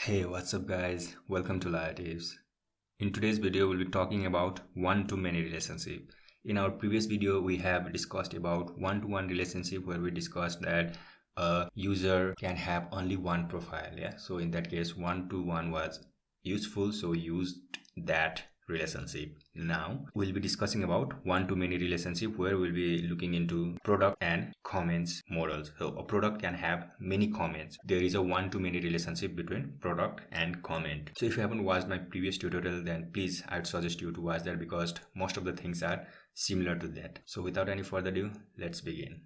Hey, what's up guys? Welcome to Laratips. In today's video, we'll be talking about one-to-many relationship. In our previous video, we have discussed about one-to-one relationship where we discussed that a user can have only one profile. Yeah. So in that case, one-to-one was useful. So we used that relationship. Now we'll be discussing about one-to-many relationship where we'll be looking into product and comments models. So a product can have many comments. There is a one-to-many relationship between product and comment. So if you haven't watched my previous tutorial, then please I'd suggest you to watch that because most of the things are similar to that. So without any further ado, let's begin.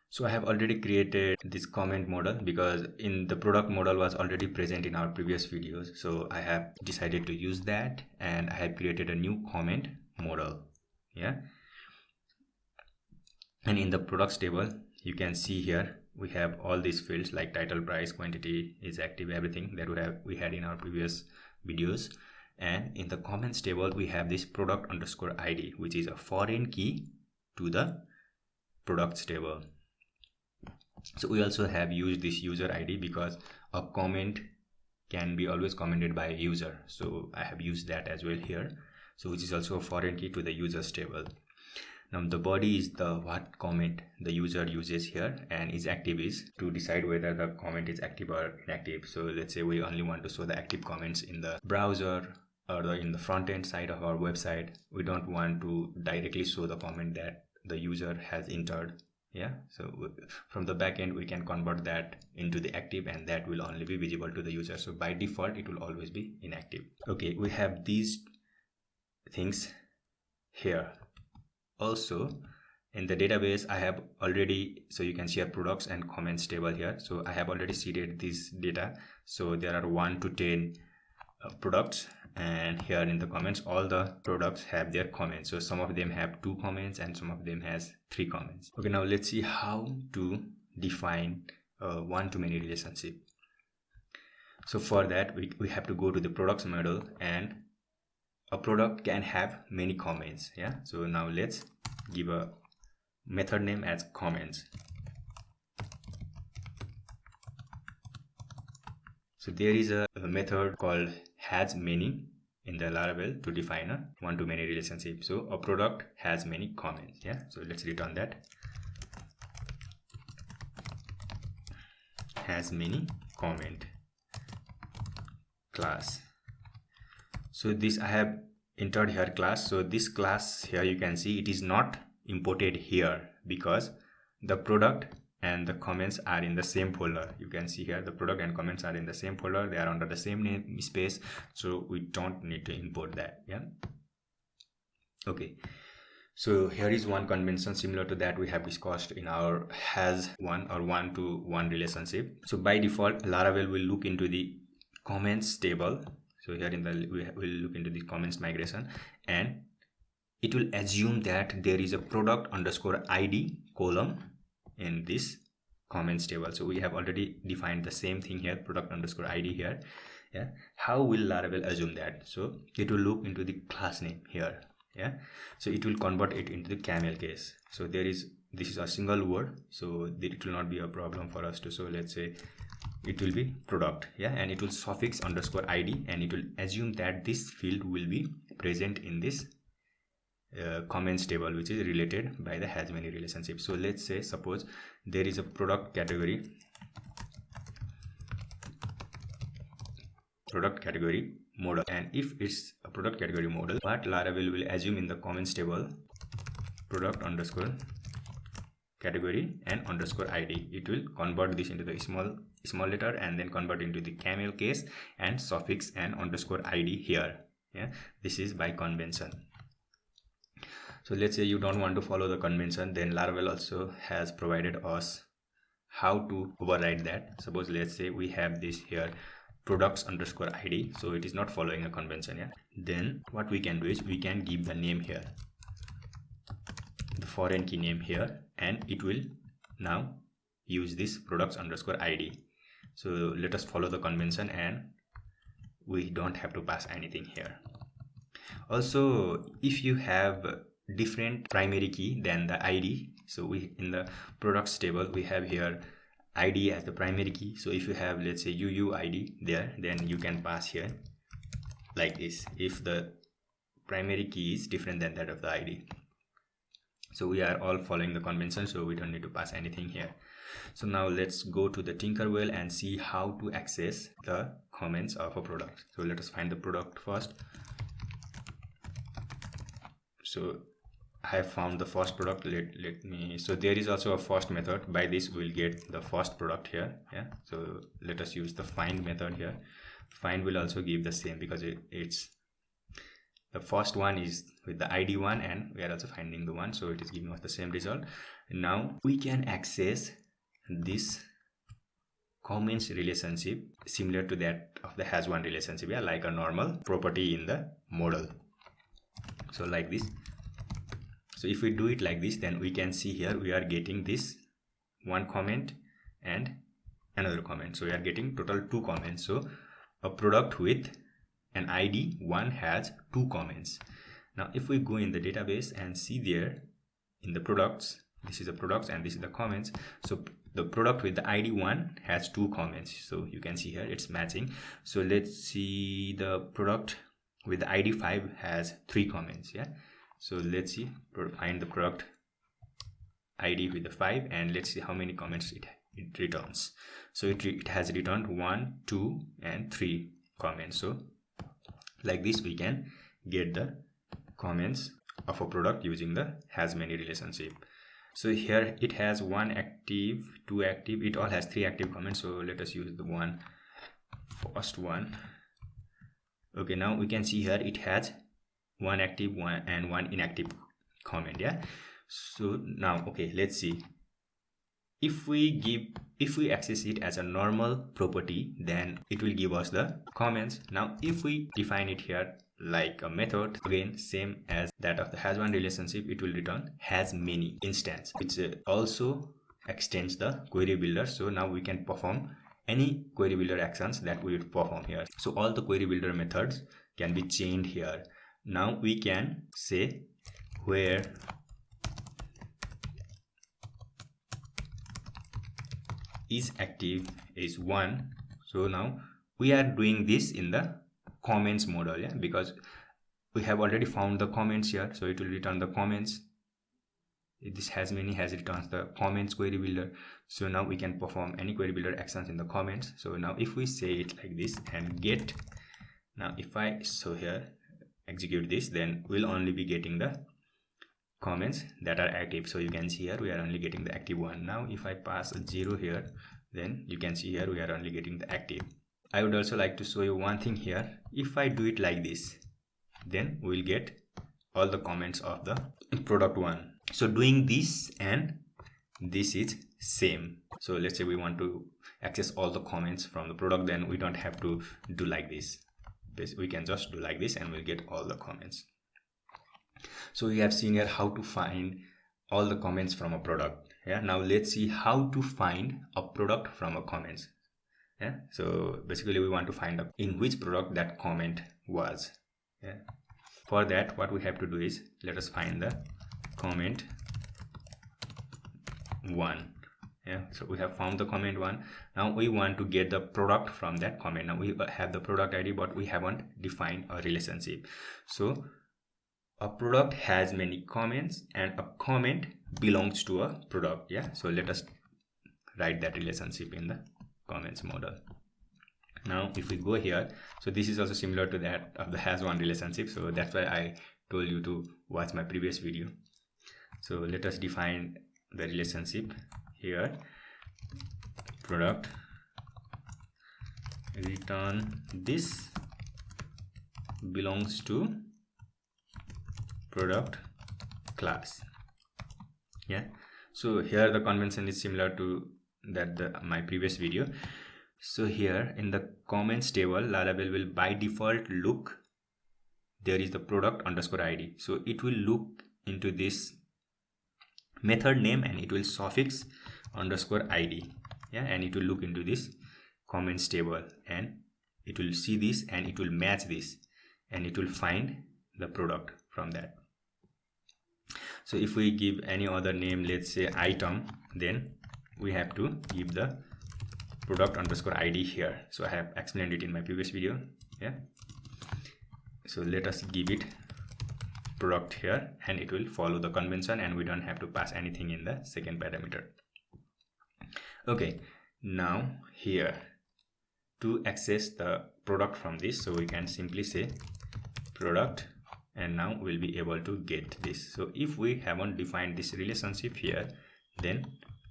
So I have already created this comment model because in the product model was already present in our previous videos. So I have decided to use that and I have created a new comment model. Yeah. And in the products table, you can see here we have all these fields like title, price, quantity, is active, everything that we had in our previous videos. And in the comments table, we have this product underscore ID, which is a foreign key to the products table. So we also have used this user ID because a comment can be always commented by a user. So I have used that as well here. So which is also a foreign key to the users table. Now the body is the what comment the user uses here, and is active is to decide whether the comment is active or inactive. So let's say we only want to show the active comments in the browser or in the front end side of our website. We don't want to directly show the comment that the user has entered. Yeah, so from the back end we can convert that into the active and that will only be visible to the user. So by default it will always be inactive. Okay, we have these things here. Also in the database I have already, so you can see our products and comments table here. So I have already seeded this data. So there are 1 to 10 products, and here in the comments all the products have their comments. So some of them have 2 comments and some of them has 3 comments. Okay, now let's see how to define a one-to-many relationship. So for that we have to go to the products model, and a product can have many comments. Yeah, so now let's give a method name as comments. So there is a method called has many in the Laravel to define a one-to-many relationship. So a product has many comments. Yeah, so let's return that. Has many comment class. So this I have entered here class. So this class here you can see it is not imported here because the product and the comments are in the same folder. You can see here the product and comments are in the same folder. They are under the same namespace, so we don't need to import that. Yeah. Okay. So here is one convention similar to that we have discussed in our has one or one-to-one relationship. So by default, Laravel will look into the comments table. So here in the we will look into the comments migration, and it will assume that there is a product underscore ID column in this comments table. So we have already defined the same thing here, product underscore ID here. Yeah, how will Laravel assume that? So it will look into the class name here. Yeah, so it will convert it into the camel case. So this is a single word, so it will not be a problem for us to. So let's say it will be product. Yeah, and it will suffix underscore ID, and it will assume that this field will be present in this comments table, which is related by the has many relationship. So let's say suppose there is a product category model, and if it's a product category model, what Laravel will assume in the comments table, product underscore category and underscore ID, it will convert this into the small letter and then convert into the camel case and suffix and underscore ID here. Yeah, this is by convention. So let's say you don't want to follow the convention, then Laravel also has provided us how to override that. Suppose let's say we have this here products underscore ID, so it is not following a convention. Yeah, then what we can do is we can give the name here, the foreign key name here, and it will now use this products underscore ID. So let us follow the convention and we don't have to pass anything here. Also, if you have different primary key than the ID, so we in the products table we have here id as the primary key. So if you have, let's say, UUID there, then you can pass here like this if the primary key is different than that of the id. So we are all following the convention, so we don't need to pass anything here. So now let's go to the Tinkerbell and see how to access the comments of a product. So let us find the product first. So I have found the first product. Let me, so there is also a first method. By this we'll get the first product here. Yeah, so let us use the find method here. Find will also give the same because it's the first one is with the id one, and we are also finding the one, so it is giving us the same result. Now we can access this comments relationship similar to that of the has one relationship, yeah, like a normal property in the model. So like this. So if we do it like this, then we can see here we are getting this one comment and another comment. So we are getting total 2 comments. So a product with an id 1 has 2 comments. Now if we go in the database and see there in the products, this is the products and this is the comments. So the product with the id 1 has 2 comments. So you can see here it's matching. So let's see the product with the id 5 has 3 comments. Yeah, so let's see, find the product id with the 5 and let's see how many comments it returns. So it has returned 1, 2 and 3 comments. So like this we can get the comments of a product using the has many relationship. So here it has 1 active, 2 active, it all has 3 active comments. So let us use the first one. Okay, now we can see here it has 1 active, 1 and 1 inactive comment. Yeah, so now okay, let's see. If we access it as a normal property, then it will give us the comments. Now if we define it here like a method, again same as that of the has one relationship, it will return has many instance, which also extends the query builder. So now we can perform any query builder actions that we would perform here. So all the query builder methods can be chained here. Now we can say where is active is 1. So now we are doing this in the comments model, yeah, because we have already found the comments here, so it will return the comments. This has many has returns the comments query builder. So now we can perform any query builder actions in the comments. So now if we say it like this and get, now if I so here execute this, then we'll only be getting the comments that are active. So you can see here we are only getting the active one. Now if I pass a 0 here, then you can see here we are only getting the active. I would also like to show you one thing here. If I do it like this, then we'll get all the comments of the product one. So doing this and this is same. So let's say we want to access all the comments from the product, then we don't have to do like this. We can just do like this and we'll get all the comments. So we have seen here how to find all the comments from a product. Yeah, now let's see how to find a product from a comments. Yeah, so basically we want to find out in which product that comment was. Yeah, for that what we have to do is let us find the comment 1. Yeah, so we have found the comment 1. Now we want to get the product from that comment. Now we have the product ID, but we haven't defined a relationship. So a product has many comments and a comment belongs to a product. Yeah, so let us write that relationship in the comments model. Now if we go here, so this is also similar to that of the has one relationship, so that's why I told you to watch my previous video. So let us define the relationship here. Product return this belongs to product class. Yeah, so here the convention is similar to that my previous video. So here in the comments table, Laravel will by default look, there is the product underscore ID. So it will look into this method name and it will suffix underscore ID. Yeah, and it will look into this comments table and it will see this and it will match this and it will find the product from that. So if we give any other name, let's say item, then we have to give the product underscore ID here. So I have explained it in my previous video. Yeah, so let us give it product here, and it will follow the convention, and we don't have to pass anything in the second parameter. Okay, now here to access the product from this, so we can simply say product, and now we'll be able to get this. So if we haven't defined this relationship here, then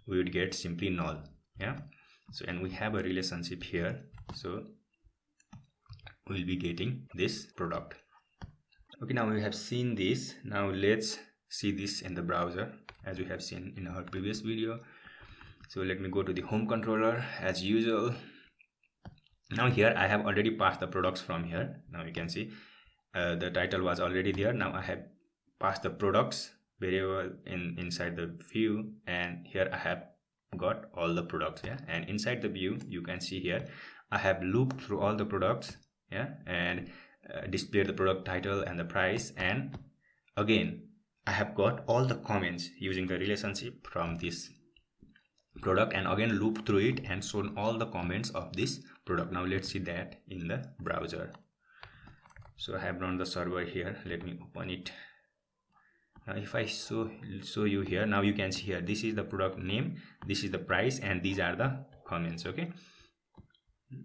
we would get simply null. Yeah, so and we have a relationship here, so we'll be getting this product. Okay, now we have seen this. Now let's see this in the browser as we have seen in our previous video. So let me go to the home controller as usual. Now here I have already passed the products from here. Now you can see the title was already there. Now I have passed the products variable inside the view, and here I have got all the products. Yeah, and inside the view you can see here I have looped through all the products. Yeah, and display the product title and the price, and again I have got all the comments using the relationship from this product, and again loop through it and shown all the comments of this product. Now let's see that in the browser. So I have run the server here. Let me open it. Now if I show you here, now you can see here this is the product name, this is the price, and these are the comments. Okay,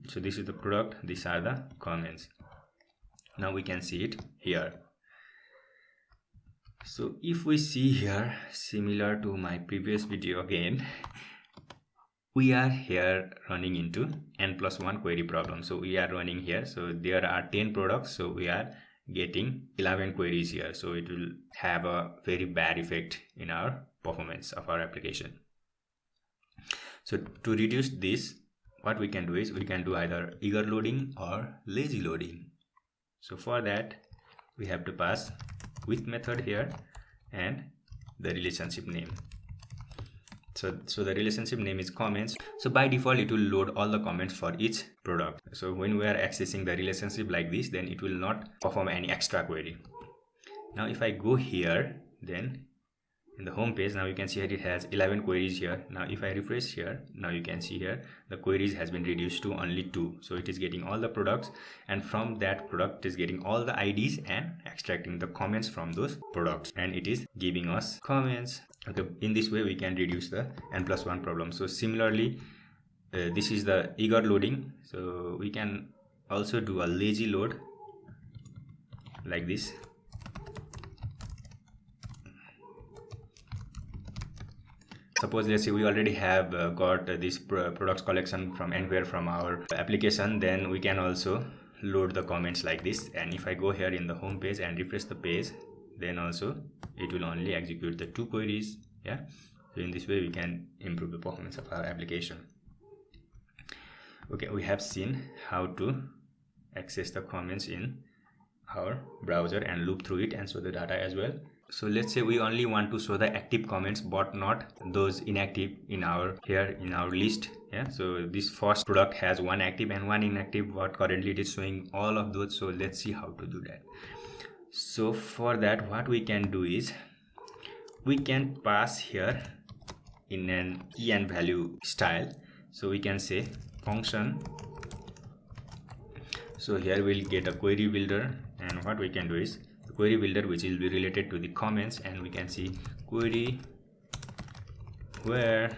so this is the product, these are the comments. Now we can see it here. So if we see here, similar to my previous video again, we are here running into n+1 query problem. So we are running here, so there are 10 products, so we are getting 11 queries here, so it will have a very bad effect in our performance of our application. So to reduce this, what we can do is we can do either eager loading or lazy loading. So for that we have to pass with method here and the relationship name. So the relationship name is comments. So by default it will load all the comments for each product. So when we are accessing the relationship like this, then it will not perform any extra query. Now if I go here, then in the home page, now you can see here it has 11 queries here. Now if I refresh here, now you can see here the queries has been reduced to only 2. So it is getting all the products, and from that product it is getting all the IDs and extracting the comments from those products, and it is giving us comments. Okay, in this way we can reduce the n+1 problem. So similarly, this is the eager loading, so we can also do a lazy load like this. Suppose let's say we already have got this products collection from anywhere from our application, then we can also load the comments like this. And if I go here in the home page and refresh the page, then also it will only execute the 2 queries. Yeah, so in this way we can improve the performance of our application. Okay, we have seen how to access the comments in our browser and loop through it and show the data as well. So let's say we only want to show the active comments but not those inactive in our list. Yeah, so this first product has 1 active and 1 inactive, but currently it is showing all of those. So let's see how to do that. So for that, what we can do is we can pass here in an key and value style. So we can say function. So here we'll get a query builder, and what we can do is query builder which will be related to the comments, and we can see query where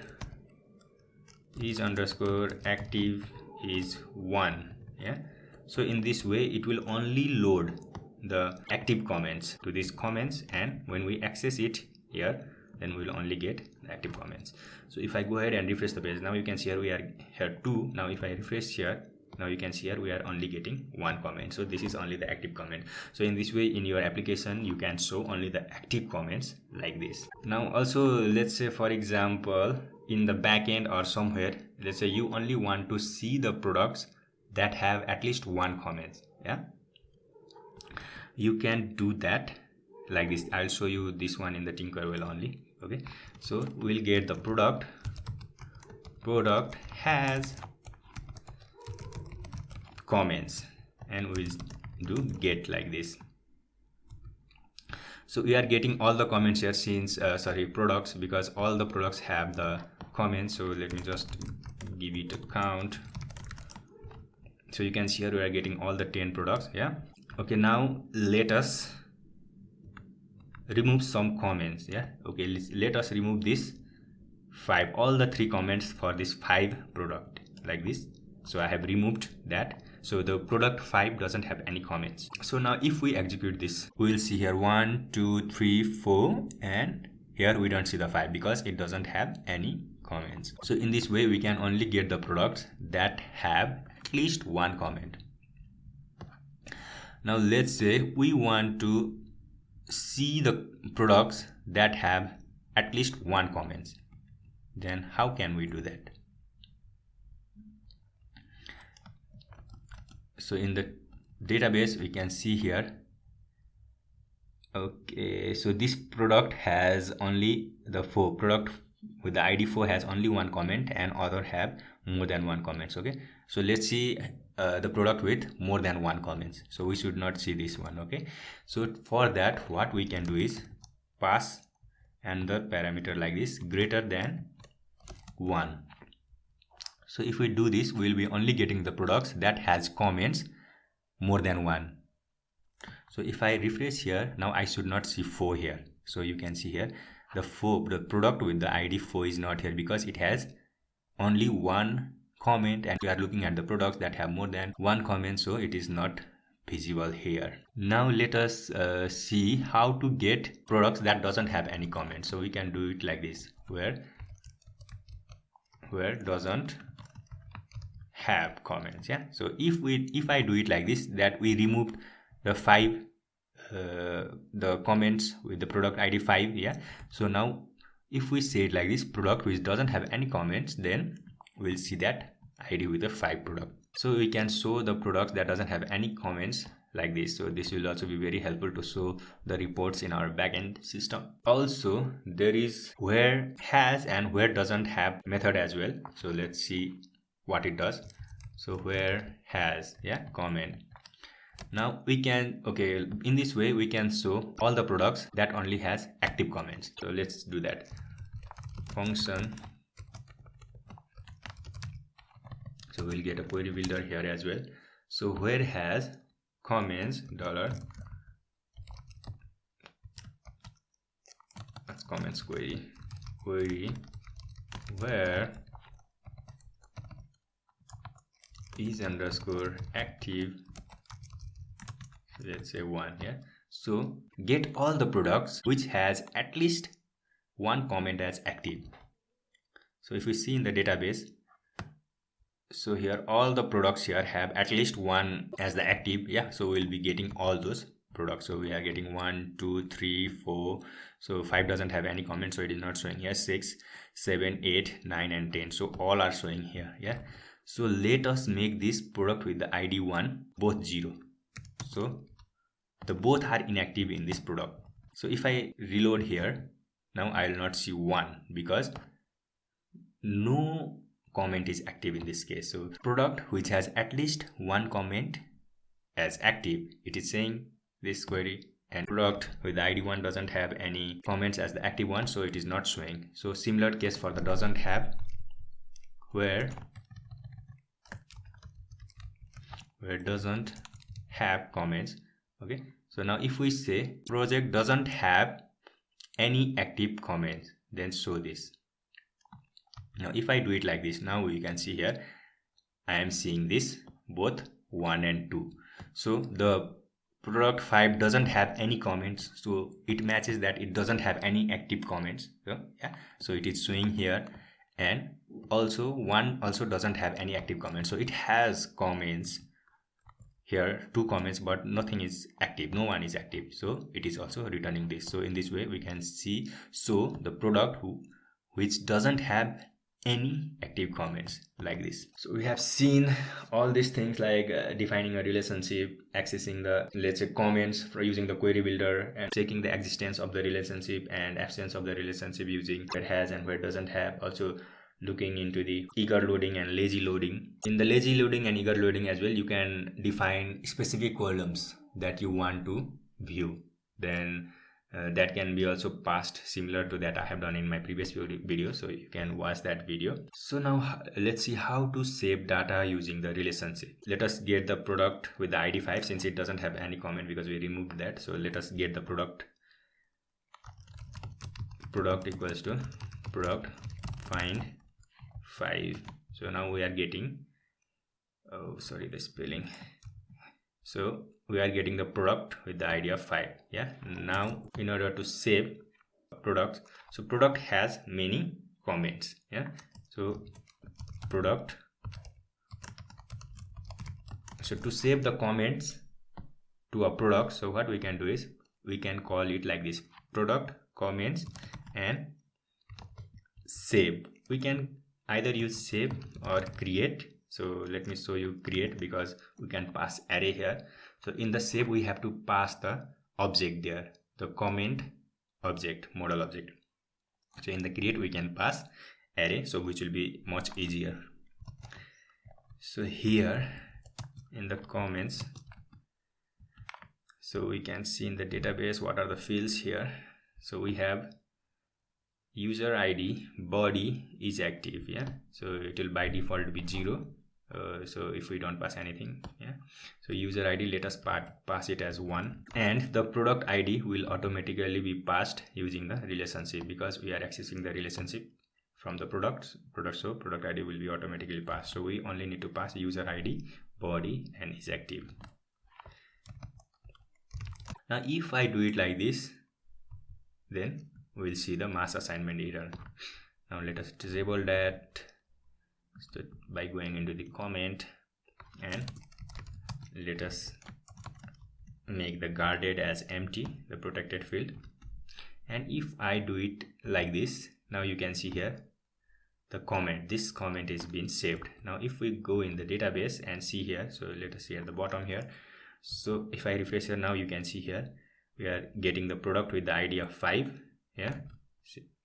is underscore active is 1. Yeah, so in this way it will only load the active comments to these comments, and when we access it here, then we'll only get the active comments. So if I go ahead and refresh the page, now you can see here we are here 2. Now if I refresh here, now you can see here we are only getting 1 comment. So this is only the active comment. So in this way in your application you can show only the active comments like this. Now also let's say for example in the backend or somewhere, let's say you only want to see the products that have at least 1 comment. Yeah, you can do that like this. I'll show you this one in the Tinkervell only. Okay, so we'll get the product has comments, and we'll do get like this. So we are getting all the comments here since products, because all the products have the comments. So let me just give it a count. So you can see here we are getting all the 10 products. Yeah. Okay, now let us remove some comments. Yeah. Okay, let us remove this 5, all the 3 comments for this 5 product like this. So I have removed that. So the product 5 doesn't have any comments. So now if we execute this, we will see here 1, 2, 3, 4, and here we don't see the 5 because it doesn't have any comments. So in this way we can only get the products that have at least one comment. Now let's say we want to see the products that have at least one comment. Then how can we do that? So in the database we can see here, okay, so this product has only the 4 product with the ID 4 has only one comment and other have more than one comments. Okay, so let's see the product with more than one comments. So we should not see this one. Okay, so for that what we can do is pass another parameter like this, greater than 1. So if we do this, we will be only getting the products that has comments more than 1. So if I refresh here, now I should not see 4 here. So you can see here the product with the ID 4 is not here because it has only one comment, and we are looking at the products that have more than one comment, so it is not visible here. Now let us see how to get products that doesn't have any comment. So we can do it like this, where doesn't have comments. Yeah, so if I do it like this, that we removed the 5 the comments with the product ID 5. Yeah, so now if we say it like this, product which doesn't have any comments, then we'll see that ID with the 5 product. So we can show the products that doesn't have any comments like this. So this will also be very helpful to show the reports in our backend system. Also there is where has and where doesn't have method as well. So let's see what it does. So where has, yeah, comment. Now we can, okay, in this way we can show all the products that only has active comments. So let's do that. Function. So we'll get a query builder here as well. So where has comments dollar, that's comments query where is underscore active, let's say 1. Yeah, so get all the products which has at least one comment as active. So if we see in the database, so here all the products here have at least one as the active. Yeah, so we'll be getting all those products. So we are getting 1, 2, 3, 4. So 5 doesn't have any comment, so it is not showing here. 6, 7, 8, 9 and 10, so all are showing here. Yeah, so let us make this product with the ID 1 both 0. So the both are inactive in this product. So if I reload here, now I will not see 1 because no comment is active in this case. So product which has at least one comment as active, it is saying this query, and product with the ID 1 doesn't have any comments as the active one, so it is not showing. So similar case for the doesn't have, where doesn't have comments. Okay, so now if we say project doesn't have any active comments, then show this. Now if I do it like this, now we can see here I am seeing this both 1 and 2. So the product 5 doesn't have any comments, so it matches that it doesn't have any active comments. So yeah, so it is showing here, and also 1 also doesn't have any active comments, so it has comments here, 2 comments, but nothing is active, no one is active, so it is also returning this. So in this way we can see, so the product which doesn't have any active comments like this. So we have seen all these things like defining a relationship, accessing the, let's say, comments for using the query builder, and checking the existence of the relationship and absence of the relationship using where has and where doesn't have. Also looking into the eager loading and lazy loading. In the lazy loading and eager loading as well, you can define specific columns that you want to view. Then that can be also passed similar to that I have done in my previous video, so you can watch that video. So now let's see how to save data using the relationship. Let us get the product with the id 5, since it doesn't have any comment because we removed that. So let us get the product equals to product find 5. So now we are getting, oh sorry, the spelling. So we are getting the product with the id of 5. Yeah, now in order to save product, so product has many comments. Yeah, so product, so to save the comments to a product, so what we can do is we can call it like this: product comments and save. We can either use save or create. So let me show you create, because we can pass array here. So in the save we have to pass the object there, the comment object, model object. So in the create we can pass array, so which will be much easier. So here in the comments, so we can see in the database what are the fields here. So we have user id, body is active. Yeah, so it will by default be 0. So if we don't pass anything, yeah, so user id, let us pass it as 1, and the product id will automatically be passed using the relationship, because we are accessing the relationship from the product, so product id will be automatically passed. So we only need to pass user id, body, and is active. Now if I do it like this, then we'll see the mass assignment error. Now let us disable that by going into the comment, and let us make the guarded as empty, the protected field. And if I do it like this, now you can see here the comment, this comment is being saved. Now if we go in the database and see here, so let us see at the bottom here. So if I refresh here, now you can see here we are getting the product with the id of 5. Yeah,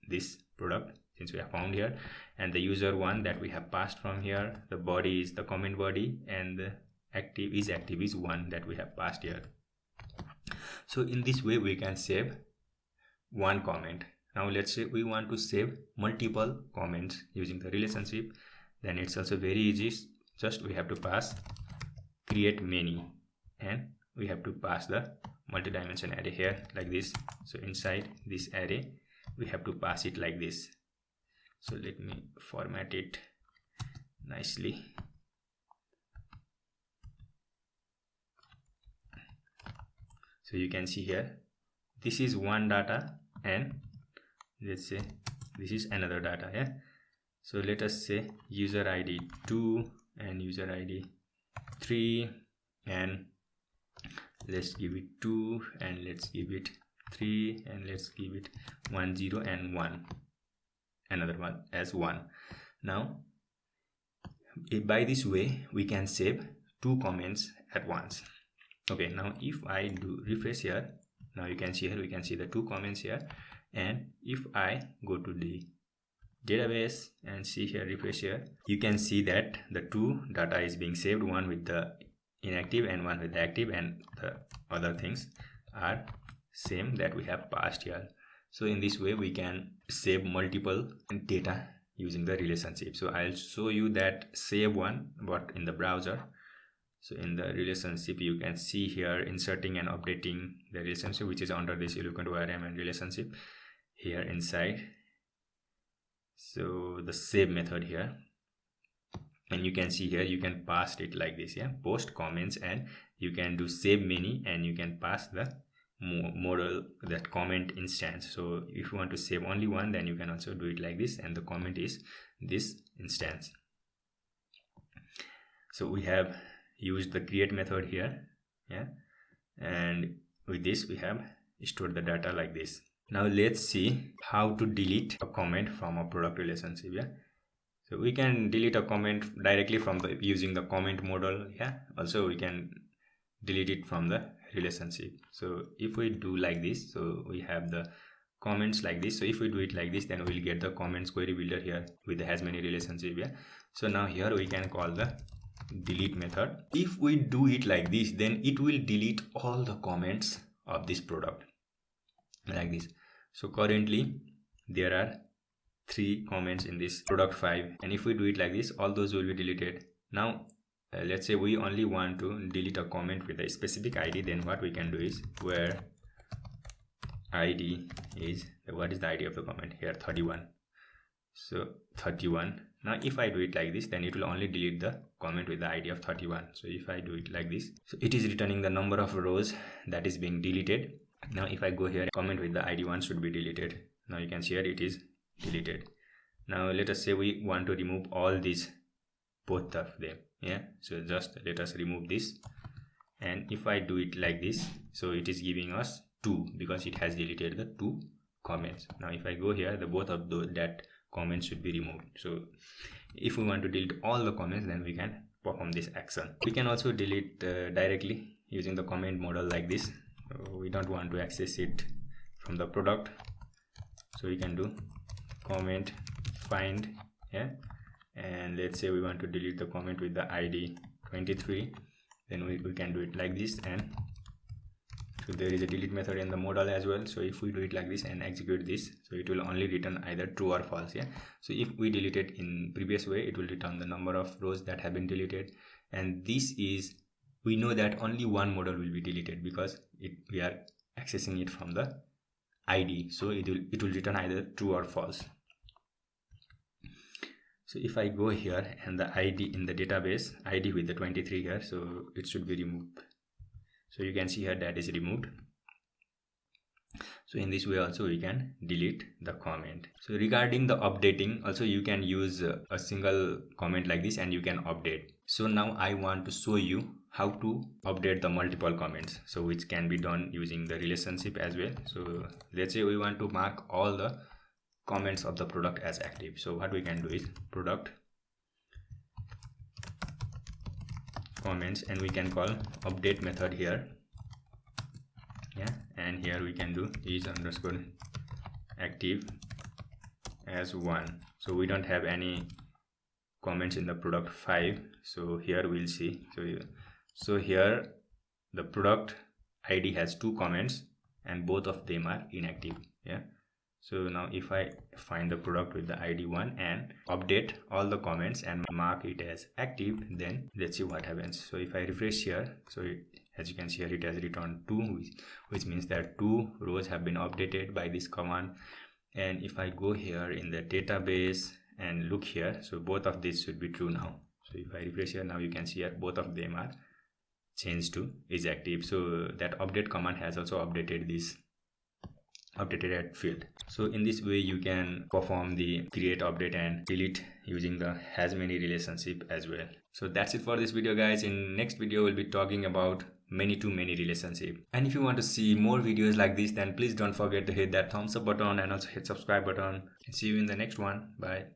this product, since we have found here, and the user one that we have passed from here, the body is the comment body, and the active is 1 that we have passed here. So in this way we can save one comment. Now let's say we want to save multiple comments using the relationship, then it's also very easy. Just we have to pass create many, and we have to pass the multi-dimension array here like this. So inside this array we have to pass it like this. So let me format it nicely. So you can see here this is one data, and let's say this is another data. Yeah, so let us say user id 2 and user id 3, and let's give it 2, and let's give it 3, and let's give it 1 0 and 1, another one as 1. Now by this way we can save 2 comments at once. Okay, now if I do refresh here, now you can see here we can see the 2 comments here, and if I go to the database and see here, refresh here, you can see that the 2 data is being saved, one with the inactive and one with the active, and the other things are same that we have passed here. So in this way we can save multiple data using the relationship. So I'll show you that save one, but in the browser. So in the relationship you can see here inserting and updating the relationship, which is under this eloquent ORM and relationship here inside. So the save method here, and you can see here you can pass it like this. Yeah, post comments, and you can do save many, and you can pass the model, that comment instance. So if you want to save only one, then you can also do it like this, and the comment is this instance. So we have used the create method here. Yeah, and with this we have stored the data like this. Now let's see how to delete a comment from a product relationship. Yeah, so we can delete a comment directly from the using the comment model. Yeah, also we can delete it from the relationship. So if we do like this, so we have the comments like this. So if we do it like this, then we'll get the comments query builder here with the has many relationship. Yeah, so now here we can call the delete method. If we do it like this, then it will delete all the comments of this product. like this. So currently there are 3 comments in this product 5, and if we do it like this, all those will be deleted. Now let's say we only want to delete a comment with a specific ID. Then what we can do is where ID is, what is the ID of the comment here? 31. So 31. Now if I do it like this, then it will only delete the comment with the ID of 31. So if I do it like this, so it is returning the number of rows that is being deleted. Now if I go here, comment with the ID 1 should be deleted. Now you can see here it is deleted. Now let us say we want to remove all these, both of them. Yeah, so just let us remove this, and if I do it like this, so it is giving us 2 because it has deleted the 2 comments. Now if I go here, the both of that comments should be removed. So if we want to delete all the comments, then we can perform this action. We can also delete directly using the comment model like this. We don't want to access it from the product, so we can do comment find, yeah, and let's say we want to delete the comment with the ID 23, then we can do it like this. And so there is a delete method in the model as well. So if we do it like this and execute this, so it will only return either true or false. Yeah, so if we delete it in previous way, it will return the number of rows that have been deleted. And this is, we know that only one model will be deleted because we are accessing it from the ID, so it will return either true or false. So if I go here and the ID in the database, ID with the 23 here, so it should be removed. So you can see here that is removed. So in this way also we can delete the comment. So regarding the updating, also you can use a single comment like this and you can update. So now I want to show you how to update the multiple comments, so which can be done using the relationship as well. So let's say we want to mark all the comments of the product as active. So what we can do is product comments, and we can call update method here. Yeah, and here we can do is underscore active as 1. So we don't have any comments in the product 5. So here we'll see. So here the product ID has 2 comments and both of them are inactive. Yeah, so now if I find the product with the ID 1 and update all the comments and mark it as active, then let's see what happens. So if I refresh here, so as you can see here, it has returned 2, which means that 2 rows have been updated by this command. And if I go here in the database and look here, so both of these should be true now. So if I refresh here, now you can see here both of them are changed to is active. So that update command has also updated this updated field. So in this way you can perform the create, update and delete using the has many relationship as well. So that's it for this video, guys. In next video we'll be talking about many to many relationship. And if you want to see more videos like this, then please don't forget to hit that thumbs up button and also hit subscribe button. See you in the next one. Bye.